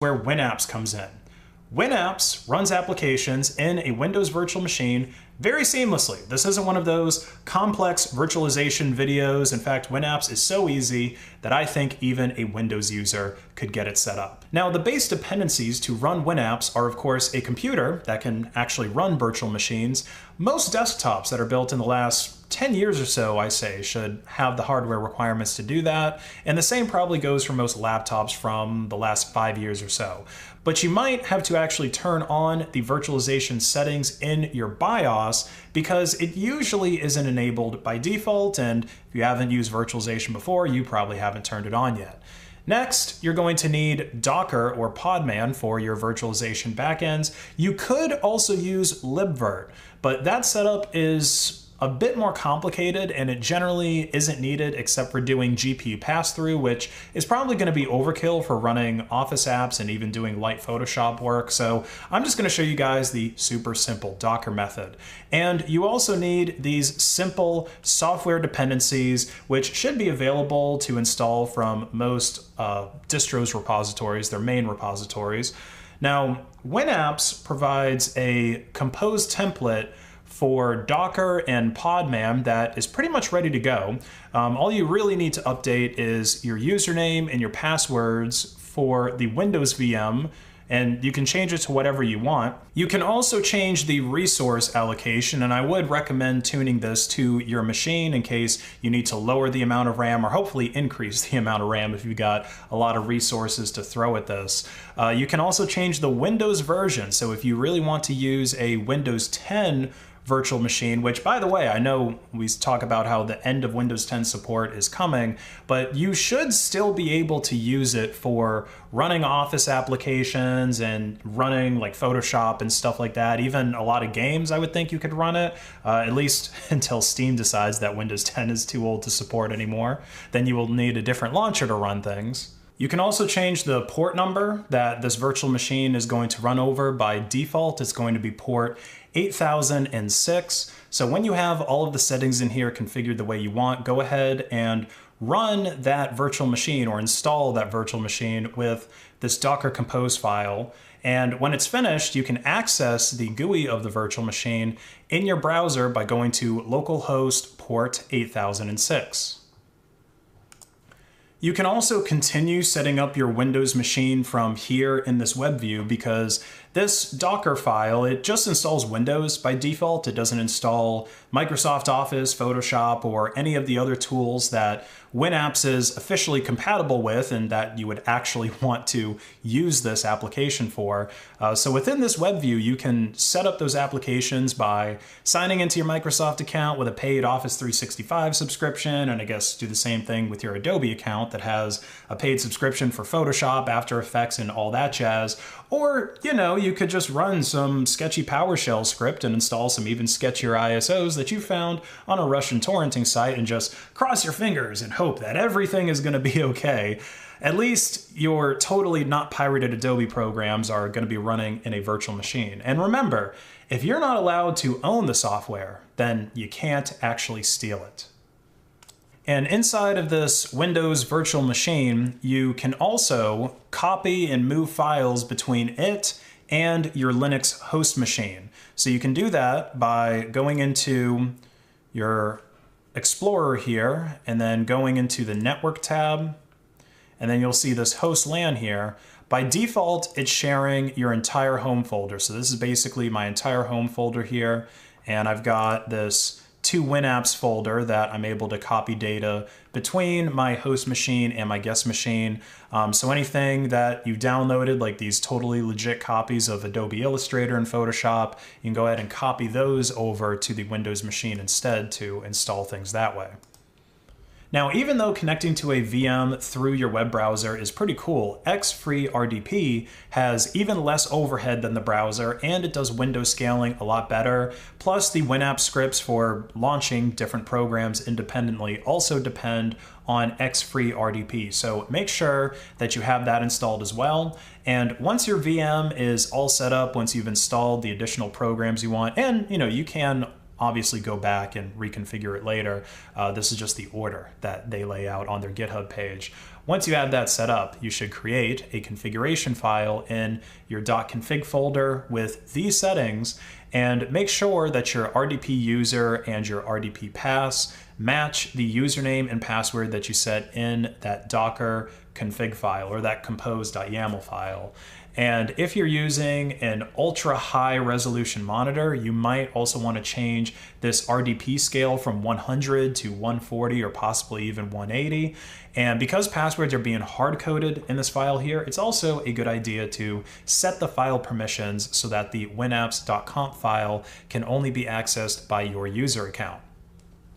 where WinApps comes in. WinApps runs applications in a Windows virtual machine very seamlessly. This isn't one of those complex virtualization videos. In fact, WinApps is so easy that I think even a Windows user could get it set up. Now, the base dependencies to run WinApps are, of course, a computer that can actually run virtual machines. Most desktops that are built in the last 10 years or so, I say, should have the hardware requirements to do that. And the same probably goes for most laptops from the last 5 years or so. But you might have to actually turn on the virtualization settings in your BIOS because it usually isn't enabled by default. And if you haven't used virtualization before, you probably haven't turned it on yet. Next, you're going to need Docker or Podman for your virtualization backends. You could also use libvirt, but that setup is a bit more complicated and it generally isn't needed except for doing GPU pass-through, which is probably going to be overkill for running Office apps and even doing light Photoshop work. So I'm just going to show you guys the super simple Docker method. And you also need these simple software dependencies, which should be available to install from most distros repositories, their main repositories. Now, WinApps provides a compose template for Docker and Podman that is pretty much ready to go. All you really need to update is your username and your passwords for the Windows VM, and you can change it to whatever you want. You can also change the resource allocation, and I would recommend tuning this to your machine in case you need to lower the amount of RAM or hopefully increase the amount of RAM if you've got a lot of resources to throw at this. You can also change the Windows version, so if you really want to use a Windows 10 virtual machine, which, by the way, I know we talk about how the end of Windows 10 support is coming, but you should still be able to use it for running Office applications and running like Photoshop and stuff like that. Even a lot of games, I would think you could run it, at least until Steam decides that Windows 10 is too old to support anymore. Then you will need a different launcher to run things. You can also change the port number that this virtual machine is going to run over. By default, it's going to be port 8006. So when you have all of the settings in here configured the way you want, go ahead and run that virtual machine or install that virtual machine with this Docker Compose file. And when it's finished, you can access the GUI of the virtual machine in your browser by going to localhost port 8006. You can also continue setting up your Windows machine from here in this web view because this Docker file, it just installs Windows by default. It doesn't install Microsoft Office, Photoshop, or any of the other tools that WinApps is officially compatible with and that you would actually want to use this application for. So within this web view, you can set up those applications by signing into your Microsoft account with a paid Office 365 subscription, and I guess do the same thing with your Adobe account that has a paid subscription for Photoshop, After Effects, and all that jazz. Or, you know, you could just run some sketchy PowerShell script and install some even sketchier ISOs that you found on a Russian torrenting site and just cross your fingers and hope that everything is going to be okay. At least your totally not pirated Adobe programs are going to be running in a virtual machine. And remember, if you're not allowed to own the software, then you can't actually steal it. And inside of this Windows virtual machine, you can also copy and move files between it and your Linux host machine. So you can do that by going into your Explorer here and then going into the Network tab, and then you'll see this host LAN here. By default, it's sharing your entire home folder. So this is basically my entire home folder here, and I've got this 2 WinApps folder that I'm able to copy data between my host machine and my guest machine. So anything that you downloaded, like these totally legit copies of Adobe Illustrator and Photoshop, you can go ahead and copy those over to the Windows machine instead to install things that way. Now, even though connecting to a VM through your web browser is pretty cool, XFreeRDP has even less overhead than the browser, and it does window scaling a lot better. Plus, the WinApps scripts for launching different programs independently also depend on XFreeRDP. So make sure that you have that installed as well. And once your VM is all set up, once you've installed the additional programs you want, and you can obviously go back and reconfigure it later. This is just the order that they lay out on their GitHub page. Once you have that set up, you should create a configuration file in your .config folder with these settings, and make sure that your RDP user and your RDP pass match the username and password that you set in that Docker config file or that compose.yaml file. And if you're using an ultra high resolution monitor, you might also want to change this RDP scale from 100 to 140 or possibly even 180. And because passwords are being hard-coded in this file here, it's also a good idea to set the file permissions so that the winapps.conf file can only be accessed by your user account.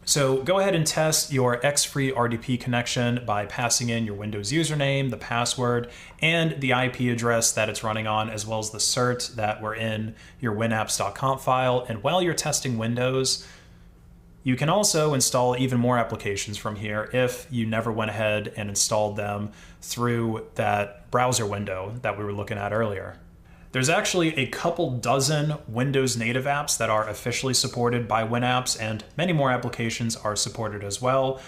So go ahead and test your X-free RDP connection by passing in your Windows username, the password, and the IP address that it's running on, as well as the cert that were in your winapps.conf file. And while you're testing Windows, you can also install even more applications from here if you never went ahead and installed them through that browser window that we were looking at earlier. There's actually a couple dozen Windows native apps that are officially supported by WinApps, and many more applications are supported as well.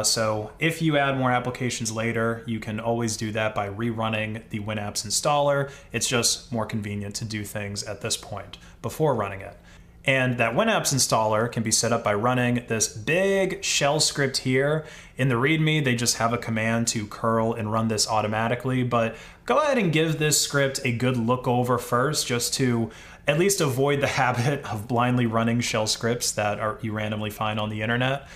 So if you add more applications later, you can always do that by rerunning the WinApps installer. It's just more convenient to do things at this point before running it. And that WinApps installer can be set up by running this big shell script here. In the README, they just have a command to curl and run this automatically, but go ahead and give this script a good look over first, just to at least avoid the habit of blindly running shell scripts that you randomly find on the internet.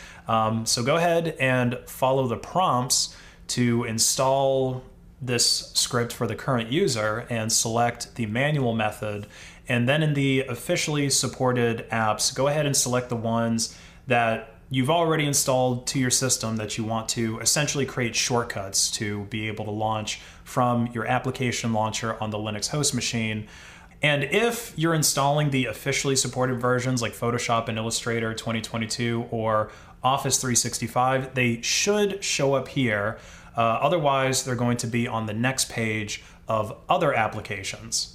So go ahead and follow the prompts to install this script for the current user and select the manual method. And then in the officially supported apps, go ahead and select the ones that you've already installed to your system that you want to essentially create shortcuts to be able to launch from your application launcher on the Linux host machine. And if you're installing the officially supported versions like Photoshop and Illustrator 2022 or Office 365, they should show up here. Otherwise, they're going to be on the next page of other applications.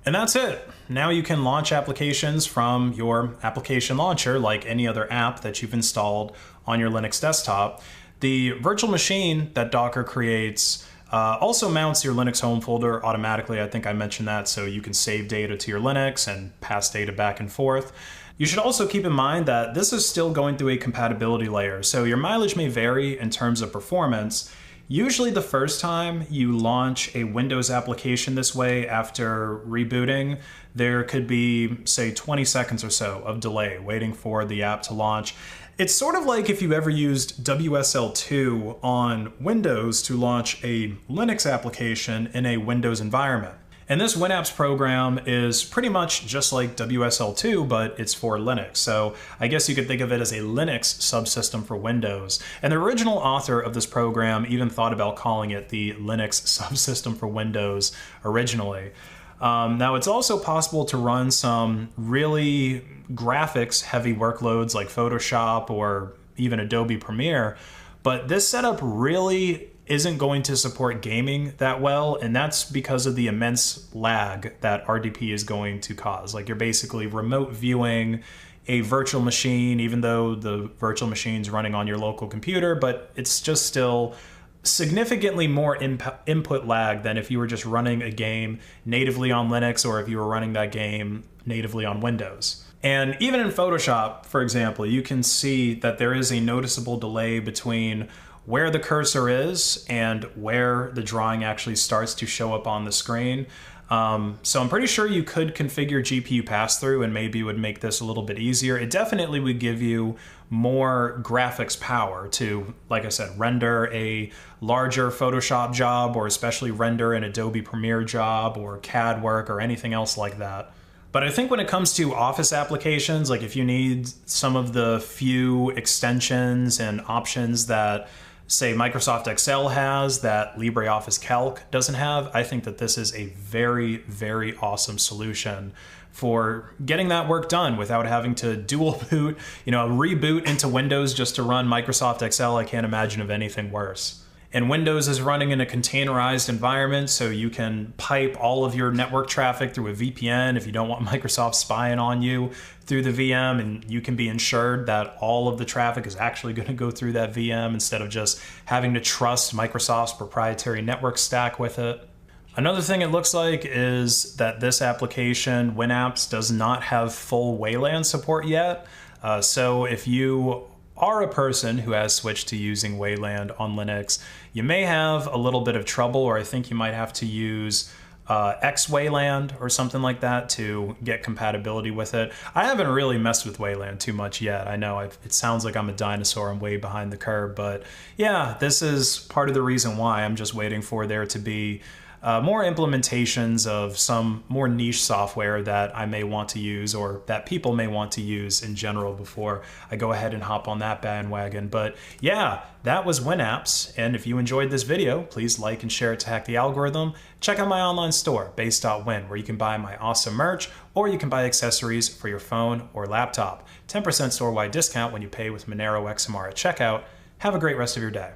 And that's it. Now you can launch applications from your application launcher like any other app that you've installed on your Linux desktop. The virtual machine that Docker creates also mounts your Linux home folder automatically. I think I mentioned that, so you can save data to your Linux and pass data back and forth. You should also keep in mind that this is still going through a compatibility layer, so your mileage may vary in terms of performance. Usually the first time you launch a Windows application this way after rebooting, there could be, say, 20 seconds or so of delay waiting for the app to launch. It's sort of like if you ever used WSL2 on Windows to launch a Linux application in a Windows environment. And this WinApps program is pretty much just like WSL2, but it's for Linux. So I guess you could think of it as a Linux subsystem for Windows. And the original author of this program even thought about calling it the Linux subsystem for Windows originally. Now it's also possible to run some really graphics heavy workloads like Photoshop or even Adobe Premiere, but this setup really isn't going to support gaming that well, and that's because of the immense lag that RDP is going to cause. Like, you're basically remote viewing a virtual machine, even though the virtual machine's running on your local computer, but it's just still significantly more input lag than if you were just running a game natively on Linux or if you were running that game natively on Windows. And even in Photoshop, for example, you can see that there is a noticeable delay between where the cursor is and where the drawing actually starts to show up on the screen. So I'm pretty sure you could configure GPU pass-through and maybe it would make this a little bit easier. It definitely would give you more graphics power to, like I said, render a larger Photoshop job, or especially render an Adobe Premiere job or CAD work or anything else like that. But I think when it comes to Office applications, like if you need some of the few extensions and options that, say, Microsoft Excel has that LibreOffice Calc doesn't have, I think that this is a very, very awesome solution for getting that work done without having to dual boot, reboot into Windows just to run Microsoft Excel. I can't imagine of anything worse. And Windows is running in a containerized environment, so you can pipe all of your network traffic through a VPN if you don't want Microsoft spying on you through the VM, and you can be ensured that all of the traffic is actually going to go through that VM instead of just having to trust Microsoft's proprietary network stack with it. Another thing it looks like is that this application, WinApps, does not have full WLAN support yet. So if you are a person who has switched to using WLAN on Linux, you may have a little bit of trouble, or I think you might have to use XWLAN or something like that to get compatibility with it. I haven't really messed with WLAN too much yet. I know it sounds like I'm a dinosaur, I'm way behind the curve, but yeah, this is part of the reason why I'm just waiting for there to be more implementations of some more niche software that I may want to use, or that people may want to use in general, before I go ahead and hop on that bandwagon. But yeah, that was WinApps. And if you enjoyed this video, please like and share it to hack the algorithm. Check out my online store, base.win, where you can buy my awesome merch, or you can buy accessories for your phone or laptop. 10% store-wide discount when you pay with Monero XMR at checkout. Have a great rest of your day.